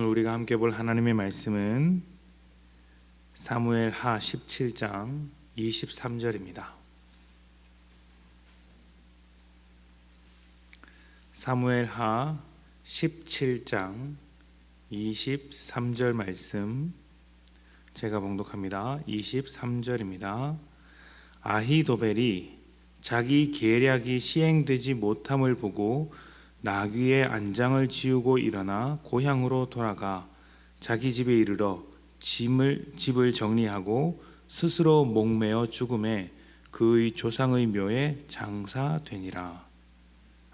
오늘 우리가 함께 볼 하나님의 말씀은 사무엘하 17장 23절입니다. 사무엘하 17장 23절 말씀 제가 봉독합니다. 23절입니다. 아히도벨이 자기 계략이 시행되지 못함을 보고 나귀의 안장을 지우고 일어나 고향으로 돌아가 자기 집에 이르러 집을 정리하고 스스로 목매어 죽음에 그의 조상의 묘에 장사되니라.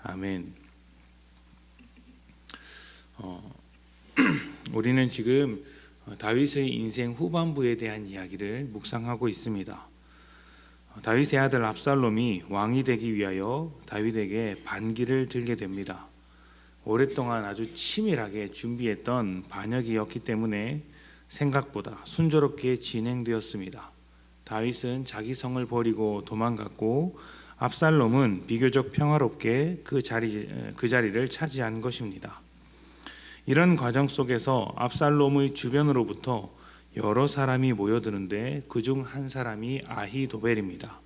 아멘. 우리는 지금 다윗의 인생 후반부에 대한 이야기를 묵상하고 있습니다. 다윗의 아들 압살롬이 왕이 되기 위하여 다윗에게 반기를 들게 됩니다. 오랫동안 아주 치밀하게 준비했던 반역이었기 때문에 생각보다 순조롭게 진행되었습니다. 다윗은 자기 성을 버리고 도망갔고 압살롬은 비교적 평화롭게 그 자리를 차지한 것입니다. 이런 과정 속에서 압살롬의 주변으로부터 여러 사람이 모여드는데 그중 한 사람이 아히도벨입니다.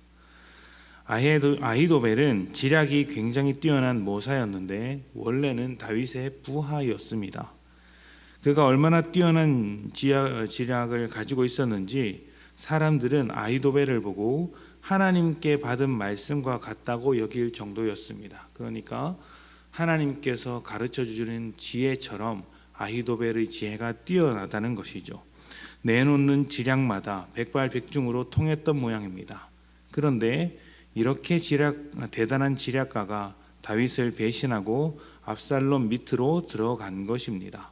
아히도벨은 지략이 굉장히 뛰어난 모사였는데 원래는 다윗의 부하였습니다. 그가 얼마나 뛰어난 지략을 가지고 있었는지 사람들은 아히도벨을 보고 하나님께 받은 말씀과 같다고 여길 정도였습니다. 그러니까 하나님께서 가르쳐 주는 지혜처럼 아히도벨의 지혜가 뛰어나다는 것이죠. 내놓는 지략마다 백발백중으로 통했던 모양입니다. 그런데 이렇게 대단한 지략가가 다윗을 배신하고 압살롬 밑으로 들어간 것입니다.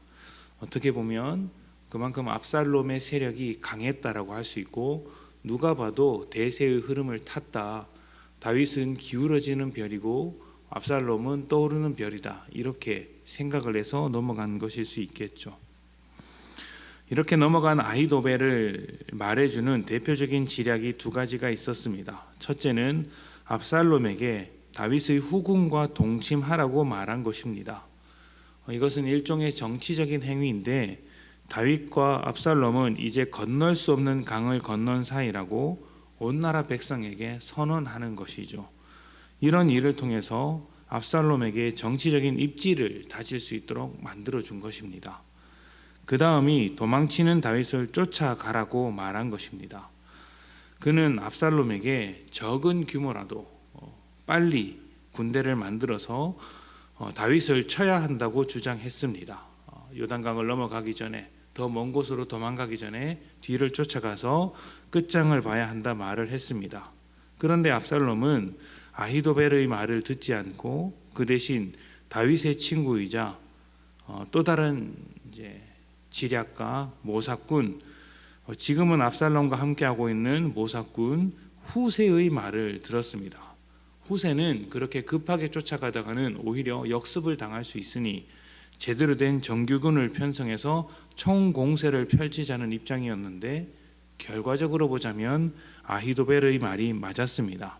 어떻게 보면 그만큼 압살롬의 세력이 강했다라고 할 수 있고 누가 봐도 대세의 흐름을 탔다. 다윗은 기울어지는 별이고 압살롬은 떠오르는 별이다. 이렇게 생각을 해서 넘어간 것일 수 있겠죠. 이렇게 넘어간 아히도벨을 말해주는 대표적인 지략이 두 가지가 있었습니다. 첫째는 압살롬에게 다윗의 후궁과 동침하라고 말한 것입니다. 이것은 일종의 정치적인 행위인데 다윗과 압살롬은 이제 건널 수 없는 강을 건넌 사이라고 온 나라 백성에게 선언하는 것이죠. 이런 일을 통해서 압살롬에게 정치적인 입지를 다질 수 있도록 만들어준 것입니다. 그 다음이 도망치는 다윗을 쫓아가라고 말한 것입니다. 그는 압살롬에게 적은 규모라도 빨리 군대를 만들어서 다윗을 쳐야 한다고 주장했습니다. 요단강을 넘어가기 전에 더 먼 곳으로 도망가기 전에 뒤를 쫓아가서 끝장을 봐야 한다 말을 했습니다. 그런데 압살롬은 아히도벨의 말을 듣지 않고 그 대신 다윗의 친구이자 또 다른 지략가 모사꾼, 지금은 압살롬과 함께하고 있는 모사꾼 후세의 말을 들었습니다. 후세는 그렇게 급하게 쫓아가다가는 오히려 역습을 당할 수 있으니 제대로 된 정규군을 편성해서 총공세를 펼치자는 입장이었는데 결과적으로 보자면 아히도벨의 말이 맞았습니다.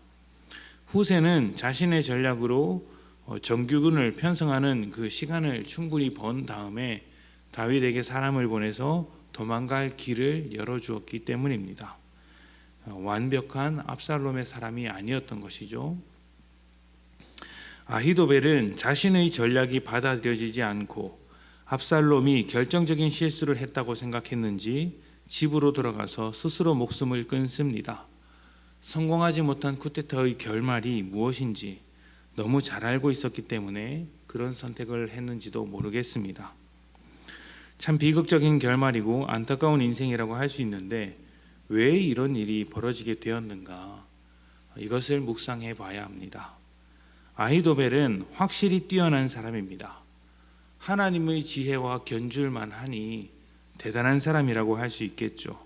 후세는 자신의 전략으로 정규군을 편성하는 그 시간을 충분히 번 다음에 다윗에게 사람을 보내서 도망갈 길을 열어주었기 때문입니다. 완벽한 압살롬의 사람이 아니었던 것이죠. 아히도벨은 자신의 전략이 받아들여지지 않고 압살롬이 결정적인 실수를 했다고 생각했는지 집으로 돌아가서 스스로 목숨을 끊습니다. 성공하지 못한 쿠데타의 결말이 무엇인지 너무 잘 알고 있었기 때문에 그런 선택을 했는지도 모르겠습니다. 참 비극적인 결말이고 안타까운 인생이라고 할 수 있는데 왜 이런 일이 벌어지게 되었는가? 이것을 묵상해 봐야 합니다. 아히도벨은 확실히 뛰어난 사람입니다. 하나님의 지혜와 견줄만 하니 대단한 사람이라고 할 수 있겠죠.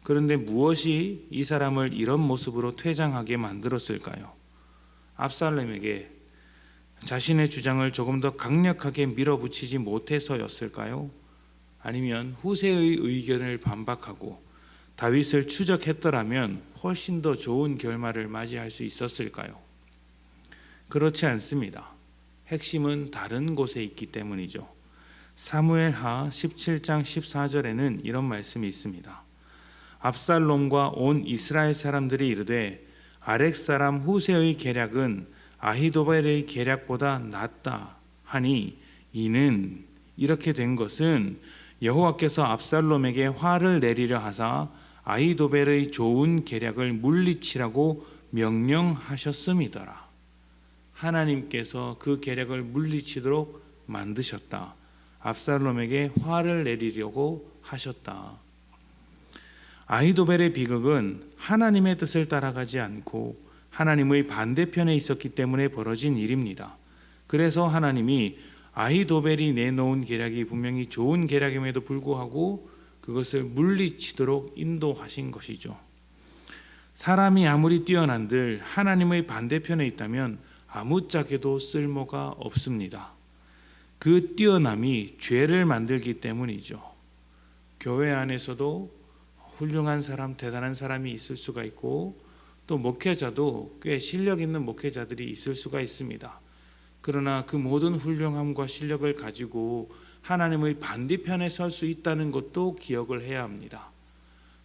그런데 무엇이 이 사람을 이런 모습으로 퇴장하게 만들었을까요? 압살롬에게 자신의 주장을 조금 더 강력하게 밀어붙이지 못해서였을까요? 아니면 후세의 의견을 반박하고 다윗을 추적했더라면 훨씬 더 좋은 결말을 맞이할 수 있었을까요? 그렇지 않습니다. 핵심은 다른 곳에 있기 때문이죠. 사무엘하 17장 14절에는 이런 말씀이 있습니다. 압살롬과 온 이스라엘 사람들이 이르되 아렉 사람 후세의 계략은 아히도벨의 계략보다 낫다 하니, 이는 이렇게 된 것은 여호와께서 압살롬에게 화를 내리려 하사 아히도벨의 좋은 계략을 물리치라고 명령하셨음이더라. 하나님께서 그 계략을 물리치도록 만드셨다. 압살롬에게 화를 내리려고 하셨다. 아히도벨의 비극은 하나님의 뜻을 따라가지 않고 하나님의 반대편에 있었기 때문에 벌어진 일입니다. 그래서 하나님이 아히도벨이 내놓은 계략이 분명히 좋은 계략임에도 불구하고 그것을 물리치도록 인도하신 것이죠. 사람이 아무리 뛰어난들 하나님의 반대편에 있다면 아무짝에도 쓸모가 없습니다. 그 뛰어남이 죄를 만들기 때문이죠. 교회 안에서도 훌륭한 사람, 대단한 사람이 있을 수가 있고, 또 목회자도 꽤 실력 있는 목회자들이 있을 수가 있습니다. 그러나 그 모든 훌륭함과 실력을 가지고 하나님의 반대편에 설 수 있다는 것도 기억을 해야 합니다.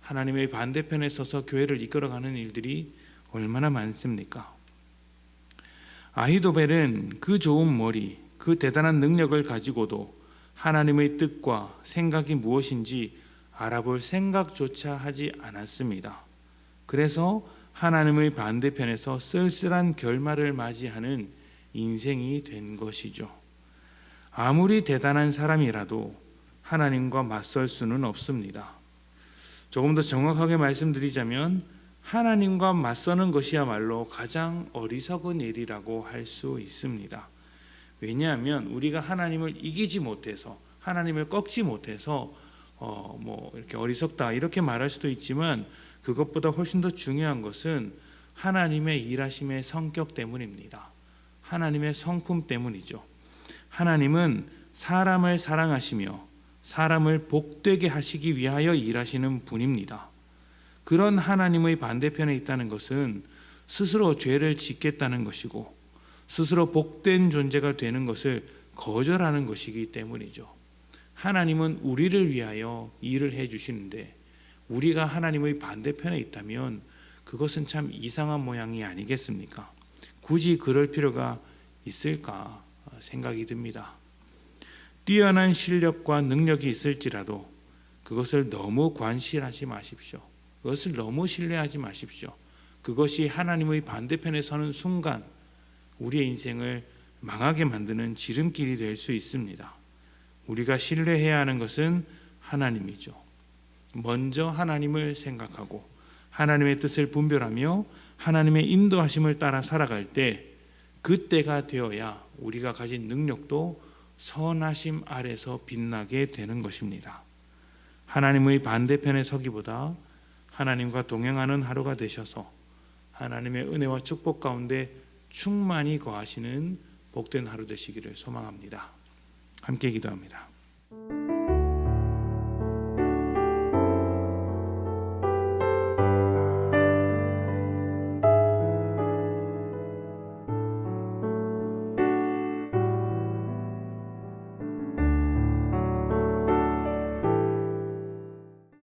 하나님의 반대편에 서서 교회를 이끌어가는 일들이 얼마나 많습니까? 아히도벨은 그 좋은 머리, 그 대단한 능력을 가지고도 하나님의 뜻과 생각이 무엇인지 알아볼 생각조차 하지 않았습니다. 그래서 하나님의 반대편에서 쓸쓸한 결말을 맞이하는 인생이 된 것이죠. 아무리 대단한 사람이라도 하나님과 맞설 수는 없습니다. 조금 더 정확하게 말씀드리자면 하나님과 맞서는 것이야말로 가장 어리석은 일이라고 할 수 있습니다. 왜냐하면 우리가 하나님을 이기지 못해서, 하나님을 꺾지 못해서 이렇게 어리석다 이렇게 말할 수도 있지만, 그것보다 훨씬 더 중요한 것은 하나님의 일하심의 성격 때문입니다. 하나님의 성품 때문이죠. 하나님은 사람을 사랑하시며 사람을 복되게 하시기 위하여 일하시는 분입니다. 그런 하나님의 반대편에 있다는 것은 스스로 죄를 짓겠다는 것이고 스스로 복된 존재가 되는 것을 거절하는 것이기 때문이죠. 하나님은 우리를 위하여 일을 해주시는데 우리가 하나님의 반대편에 있다면 그것은 참 이상한 모양이 아니겠습니까? 굳이 그럴 필요가 있을까 생각이 듭니다. 뛰어난 실력과 능력이 있을지라도 그것을 너무 관실하지 마십시오. 그것을 너무 신뢰하지 마십시오. 그것이 하나님의 반대편에 서는 순간 우리의 인생을 망하게 만드는 지름길이 될 수 있습니다. 우리가 신뢰해야 하는 것은 하나님이죠. 먼저 하나님을 생각하고 하나님의 뜻을 분별하며 하나님의 인도하심을 따라 살아갈 때, 그때가 되어야 우리가 가진 능력도 선하심 아래서 빛나게 되는 것입니다. 하나님의 반대편에 서기보다 하나님과 동행하는 하루가 되셔서 하나님의 은혜와 축복 가운데 충만히 거하시는 복된 하루 되시기를 소망합니다. 함께 기도합니다.